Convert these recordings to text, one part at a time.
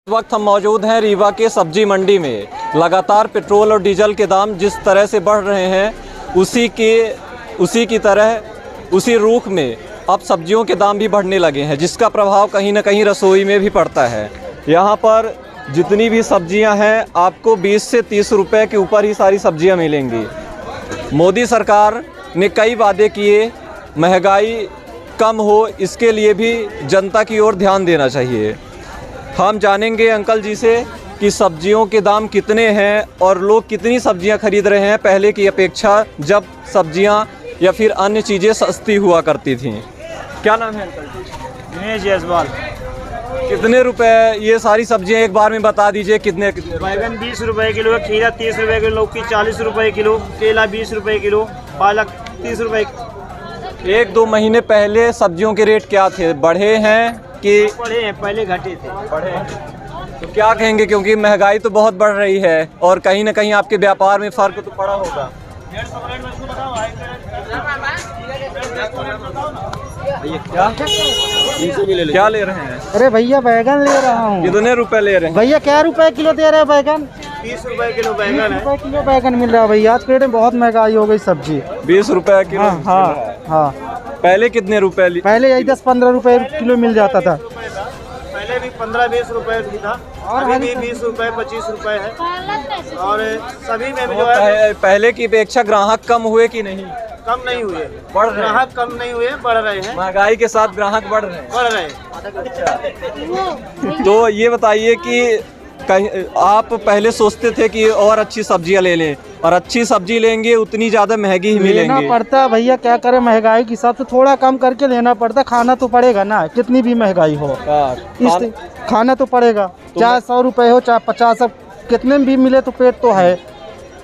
इस वक्त हम मौजूद हैं रीवा के सब्जी मंडी में। लगातार पेट्रोल और डीजल के दाम जिस तरह से बढ़ रहे हैं उसी रुख में अब सब्जियों के दाम भी बढ़ने लगे हैं, जिसका प्रभाव कहीं ना कहीं रसोई में भी पड़ता है। यहाँ पर जितनी भी सब्जियां हैं आपको 20 से 30 रुपए के ऊपर ही सारी सब्जियां मिलेंगी। मोदी सरकार ने कई वादे किए, महंगाई कम हो इसके लिए भी जनता की ओर ध्यान देना चाहिए। हम जानेंगे अंकल जी से कि सब्जियों के दाम कितने हैं और लोग कितनी सब्जियां खरीद रहे हैं पहले की अपेक्षा, जब सब्जियां या फिर अन्य चीज़ें सस्ती हुआ करती थीं। क्या नाम है अंकल जी? दिनेश जायसवाल। कितने रुपए ये सारी सब्जियां एक बार में बता दीजिए, कितने बैगन 20 रुपए किलो है, खीरा 30 रुपए किलो, लौकी 40 रुपए किलो, केला 20 रुपए किलो, पालक 30 रुपए। 1-2 महीने पहले सब्जियों के रेट क्या थे, बढ़े हैं कि बढ़े हैं? पहले घटे थे। बढ़े हैं। तो क्या कहेंगे, क्योंकि महंगाई तो बहुत बढ़ रही है और कहीं ना कहीं आपके व्यापार में फ़र्क तो पड़ा होगा। क्या ले रहे हैं? अरे भैया बैगन ले रहा हूँ। कितने रुपए ले रहे हैं भैया? क्या रुपए किलो दे रहे हैं बैगन? 30 रुपए किलो बैगन है। 30 रुपए किलो बैगन मिल रहा है भैया। आज के डेट में बहुत महंगाई हो गई सब्जी। 20 रुपए किलो। हाँ हाँ हाँ। पहले कितने रुपए? पहले यही 10-15 रुपए किलो मिल जाता था। पहले भी 15-20 रुपए भी था, और अभी भी 20 रुपए 25 रुपए है। और सभी में भी जो है पहले की अपेक्षा ग्राहक कम हुए कि नहीं? कम नहीं हुए, बढ़ रहे हैं। ग्राहक कम नहीं हुए, बढ़ रहे हैं। महंगाई के साथ ग्राहक बढ़ रहे हैं। बढ़ रहे हैं। तो ये बताइए कि कहीं आप पहले सोचते थे कि और अच्छी सब्जियां ले लें, और अच्छी सब्जी लेंगे उतनी ज़्यादा महंगी ही मिलेंगी। लेना पड़ता है भैया, क्या करें, महंगाई के हिसाब से थोड़ा कम करके लेना पड़ता है। खाना तो पड़ेगा ना, कितनी भी महंगाई हो खाना तो पड़ेगा। चाहे 100 रुपए हो चाहे 50, अब कितने में भी मिले तो पेट तो है।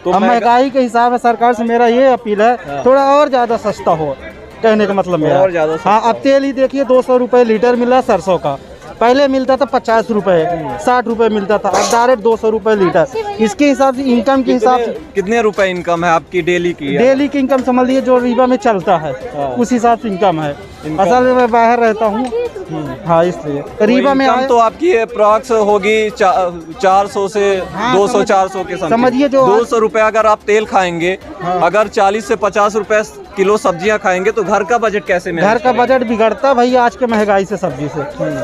तो महंगाई के हिसाब से सरकार से मेरा ये अपील है, थोड़ा और ज़्यादा सस्ता हो, कहने का मतलब मेरा। और ज़्यादा हाँ, अब तेल ही देखिए 200 रुपए लीटर मिला सरसों का। पहले मिलता था 50 रुपए, 60 रुपए मिलता था, अब डायरेक्ट 200 रुपए लीटर। इसके हिसाब से, इनकम के हिसाब से कितने रुपए इनकम है आपकी डेली की? डेली की इनकम समझ लीजिए जो रीवा में चलता है उस हिसाब से इनकम है। असल में मैं बाहर रहता हूँ, हाँ, इसलिए रीवा में तो आपकी अप्रॉक्स होगी 400 से 200-400 के समझिए। जो 200 रुपए अगर आप तेल खाएंगे, अगर 40 से 50 रुपए किलो सब्जियां खाएंगे तो घर का बजट कैसे में? घर का बजट बिगड़ता भैया आज के महंगाई से। सब्जी से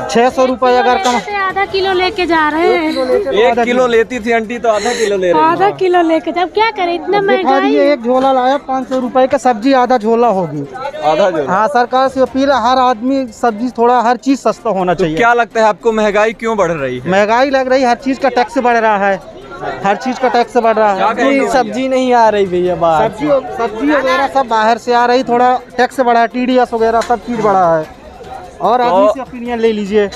600 रुपए अगर कम, आधा किलो लेके जा रहे हैं। 1 किलो लेती थी आंटी, तो आधा किलो ले रही हैं। आधा किलो लेके, जब क्या करें, इतना महंगाई। एक झोला लाया 500 रुपए का, सब्जी आधा झोला होगी। आधा जो हाँ, सरकार से अपील है, हर आदमी सब्जी थोड़ा, हर चीज सस्ता होना चाहिए। क्या लगता है आपको महंगाई क्यों बढ़ रही है? महंगाई लग रही है, हर चीज का टैक्स बढ़ रहा है, हर चीज का टैक्स बढ़ रहा है। सब्जी नहीं आ रही भैया बाहर, सब्जी वगैरह सब बाहर से आ रही, थोड़ा टैक्स बढ़ा है, TDS वगैरह सब चीज बढ़ा है। और आदमी से ओपिनियन ले लीजिए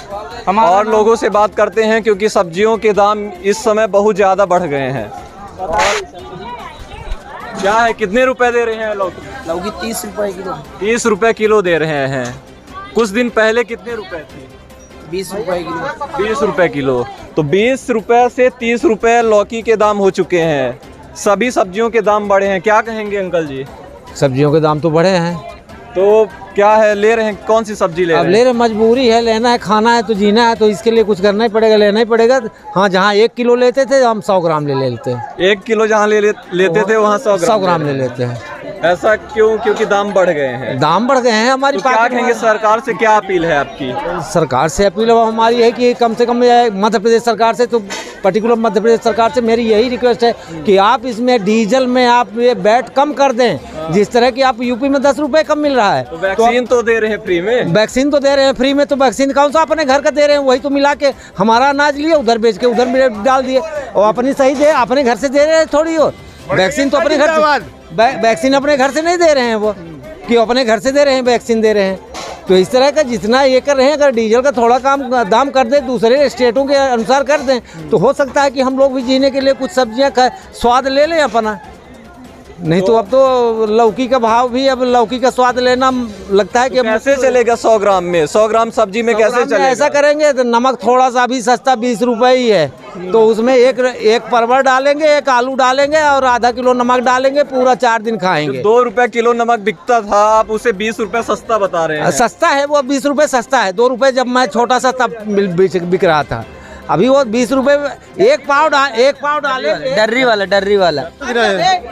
हमारा। और लोगों से बात करते हैं, क्योंकि सब्जियों के दाम इस समय बहुत ज़्यादा बढ़ गए हैं। क्या है, कितने रुपए दे रहे हैं लौकी? 30 रुपए किलो। 30 रुपए किलो दे रहे हैं। कुछ दिन पहले कितने रुपए थे? 20 रुपए किलो। 20 रुपए किलो। तो 20 रुपए से 30 रुपए लौकी के दाम हो चुके हैं। सभी सब्जियों के दाम बढ़े हैं। क्या कहेंगे अंकल जी? सब्जियों के दाम तो बढ़े हैं। तो क्या है, ले रहे हैं, कौन सी सब्जी ले रहे हैं? अब ले रहे, मजबूरी है, लेना है, खाना है तो जीना है, तो इसके लिए कुछ करना ही पड़ेगा, लेना ही पड़ेगा। हाँ, जहाँ 1 किलो लेते थे हम 100 ग्राम ले लेते हैं। 1 किलो जहाँ लेते थे वहाँ 100 ग्राम ले लेते हैं। ऐसा क्यों? क्योंकि दाम बढ़ गए हैं। दाम बढ़ गए हैं हमारी। तो क्या कहेंगे, सरकार से क्या अपील है आपकी? सरकार से अपील हमारी है कि कम से कम मध्य प्रदेश सरकार से, तो पर्टिकुलर मध्य प्रदेश सरकार से मेरी यही रिक्वेस्ट है कि आप इसमें डीजल में आप ये वैट कम कर दें, जिस तरह की आप यूपी में 10 रुपए कम मिल रहा है। तो वैक्सीन तो दे रहे हैं फ्री में। वैक्सीन तो दे रहे हैं फ्री में, तो वैक्सीन कौन सा अपने घर का दे रहे हैं? वही तो मिला के हमारा अनाज लिए, उधर बेच के उधर डाल दिए, और अपनी सही दे, अपने घर से दे रहे हैं थोड़ी। और वैक्सीन तो अपने घर से, वैक्सीन अपने घर से नहीं दे रहे हैं, वो कि अपने घर से दे रहे हैं, वैक्सीन दे रहे हैं। तो इस तरह का जितना ये कर रहे हैं, अगर डीजल का थोड़ा दाम कर दें, दूसरे स्टेटों के अनुसार कर दें, तो हो सकता है कि हम लोग भी जीने के लिए कुछ सब्जियां का स्वाद ले लें अपना। नहीं तो अब तो लौकी का भाव भी, अब लौकी का स्वाद लेना लगता है कि तो कैसे चलेगा 100 ग्राम में? 100 ग्राम सब्जी में कैसे चलेगा? ऐसा करेंगे तो नमक थोड़ा सा भी सस्ता 20 रुपए ही है, तो उसमें एक परवल डालेंगे, एक आलू डालेंगे और आधा किलो नमक डालेंगे, पूरा 4 दिन खाएंगे। 2 रुपए किलो नमक बिकता था, आप उसे 20 रुपए सस्ता बता रहे हैं। सस्ता है वो, 20 रुपए सस्ता है। 2 रुपए जब मैं छोटा सा तब बिक रहा था, अभी वो 20 रुपए एक पाव डाले डर्री वाला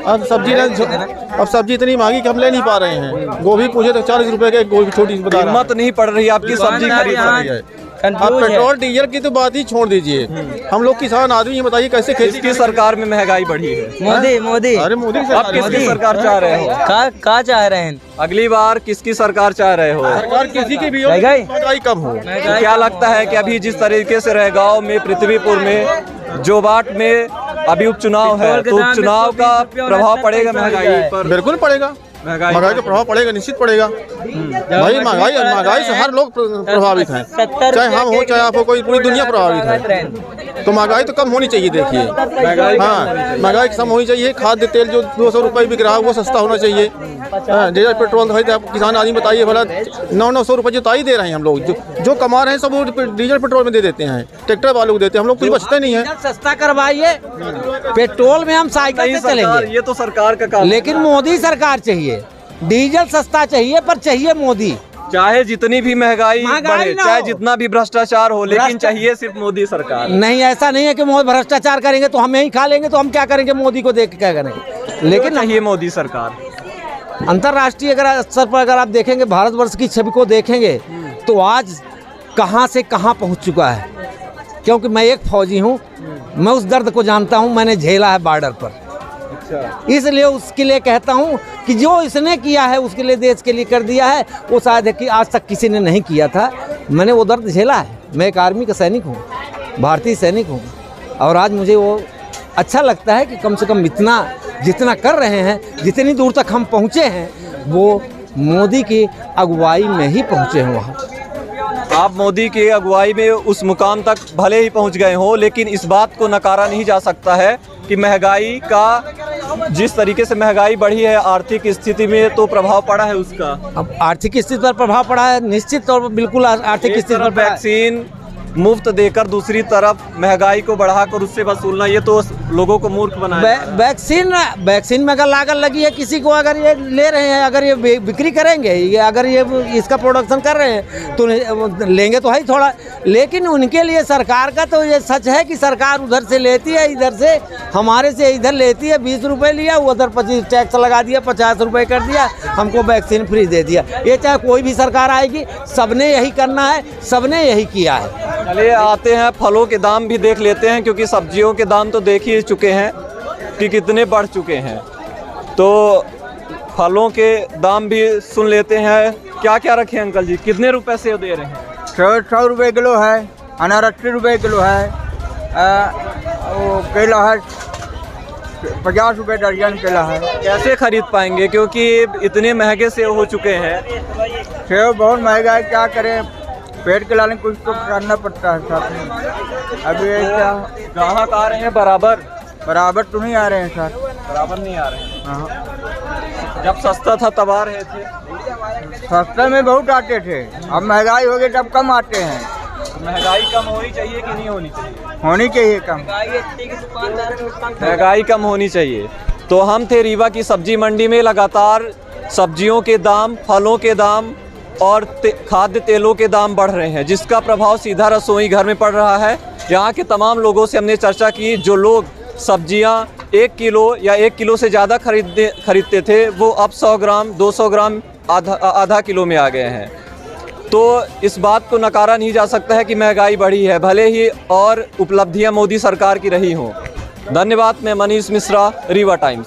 अब सब्जी इतनी महंगी कि हम ले नहीं पा रहे हैं। गोभी पूछे तो 40 रुपए का एक गोभी छोटी बता रहा है। हिम्मत नहीं पड़ रही आपकी सब्जी खरीदने की। अब पेट्रोल डीजल की तो बात ही छोड़ दीजिए, हम लोग किसान आदमी हैं, बताइए कैसे खेती। किसकी सरकार में महंगाई बढ़ी है? मोदी अरे मोदी आप किसकी सरकार चाह रहे हो? का चाह रहे हैं? अगली बार किसकी सरकार चाह रहे हो? सरकार किसी की भी हो, महंगाई कम हो। तो क्या लगता है कि अभी जिस तरीके से रहगांव में, पृथ्वीपुर में, जोबाट में अभी उपचुनाव है, तो उपचुनाव का प्रभाव पड़ेगा महंगाई पर? बिल्कुल पड़ेगा, महंगाई का प्रभाव पड़ेगा, निश्चित पड़ेगा भाई। महंगाई से हर लोग प्रभावित हैं, चाहे हम हो चाहे आप हो, कोई पूरी दुनिया प्रभावित है। तो महंगाई तो कम होनी चाहिए। देखिए हाँ, महंगाई कम होनी चाहिए। खाद्य तेल जो 200 रुपये बिक रहा है वो सस्ता होना चाहिए। डीजल पेट्रोल भाई आप किसान आदमी बताइए भला, 900 रुपये जुताई दे रहे हैं हम लोग, जो कमा रहे हैं सब वो डीजल पेट्रोल में दे देते हैं, ट्रैक्टर वालों को देते हैं, हम लोग कुछ बचते नहीं है। सस्ता करवाइए, पेट्रोल में हम साइकिल से चलेंगे। ये तो सरकार का काम, लेकिन मोदी सरकार चाहिए। डीजल सस्ता चाहिए पर चाहिए मोदी। चाहे जितनी भी महंगाई बढ़े, चाहे जितना भी भ्रष्टाचार हो, लेकिन चाहिए सिर्फ मोदी सरकार। नहीं, ऐसा नहीं है कि मोदी भ्रष्टाचार करेंगे तो हम यही खा लेंगे, तो हम क्या करेंगे? मोदी को देख के क्या करेंगे? लेकिन चाहिए मोदी सरकार। अंतर्राष्ट्रीय अगर स्तर पर अगर आप देखेंगे, भारतवर्ष की छवि को देखेंगे तो आज कहां से कहां पहुंच चुका है। क्योंकि मैं एक फौजी हूं, मैं उस दर्द को जानता हूं, मैंने झेला है बॉर्डर पर। इसलिए उसके लिए कहता हूं कि जो इसने किया है उसके लिए, देश के लिए कर दिया है, वो शायद है कि आज तक किसी ने नहीं किया था। मैंने वो दर्द झेला है। मैं एक आर्मी का सैनिक हूं, भारतीय सैनिक हूं, और आज मुझे वो अच्छा लगता है कि कम से कम इतना जितना कर रहे हैं, जितनी दूर तक हम पहुंचे हैं, वो मोदी की अगुवाई में ही पहुंचे हैं। वहाँ आप मोदी की अगुवाई में उस मुकाम तक भले ही पहुंच गए हो, लेकिन इस बात को नकारा नहीं जा सकता है कि महंगाई का, जिस तरीके से महंगाई बढ़ी है, आर्थिक स्थिति में तो प्रभाव पड़ा है उसका। अब आर्थिक स्थिति पर प्रभाव पड़ा है, निश्चित तौर पर बिल्कुल आर्थिक स्थिति पर। वैक्सीन मुफ्त देकर दूसरी तरफ महंगाई को बढ़ाकर उससे वसूलना, ये तो लोगों को मूर्ख बनाया। वैक्सीन में अगर लागत लगी है किसी को, अगर ये ले रहे हैं, अगर ये बिक्री करेंगे, ये अगर ये इसका प्रोडक्शन कर रहे हैं तो लेंगे तो है ही थोड़ा। लेकिन उनके लिए सरकार का तो ये सच है कि सरकार उधर से लेती है, इधर से हमारे से इधर लेती है। 20 रुपये लिया, उधर 25 टैक्स लगा दिया, 50 रुपये कर दिया, हमको वैक्सीन फ्री दे दिया। ये चाहे कोई भी सरकार आएगी, सबने यही करना है, सबने यही किया है। चलिए आते हैं, फलों के दाम भी देख लेते हैं, क्योंकि सब्जियों के दाम तो देख ही चुके हैं कि कितने बढ़ चुके हैं। तो फलों के दाम भी सुन लेते हैं। क्या क्या रखे हैं अंकल जी, कितने रुपए से दे रहे हैं? 100 रुपये किलो है, अनार 80 रुपये किलो है, वो केला है 50 रुपये दर्जन केला है। कैसे खरीद पाएंगे, क्योंकि इतने महंगे सेब हो चुके हैं? सेब बहुत महंगा है, क्या करें, पेट के लाने कुछ तो करना पड़ता है साथ में। अभी क्या ग्राहक आ रहे हैं बराबर तो नहीं आ रहे हैं सर, बराबर नहीं आ रहे हैं। हाँ, जब सस्ता था तब आ रहे थे, सस्ते में बहुत आते थे, अब महंगाई हो गई तब कम आते हैं। महंगाई कम होनी चाहिए कि नहीं होनी चाहिए? होनी चाहिए कम, महंगाई कम होनी चाहिए। तो हम थे रीवा की सब्जी मंडी में। लगातार सब्जियों के दाम, फलों के दाम और खाद्य तेलों के दाम बढ़ रहे हैं, जिसका प्रभाव सीधा रसोई घर में पड़ रहा है। यहाँ के तमाम लोगों से हमने चर्चा की। जो लोग सब्जियाँ 1 किलो या 1 किलो से ज़्यादा खरीदते थे, वो अब 100 ग्राम, 200 ग्राम, आधा किलो में आ गए हैं। तो इस बात को नकारा नहीं जा सकता है कि महंगाई बढ़ी है, भले ही और उपलब्धियाँ मोदी सरकार की रही हों। धन्यवाद। मैं मनीष मिश्रा, रीवा टाइम्स।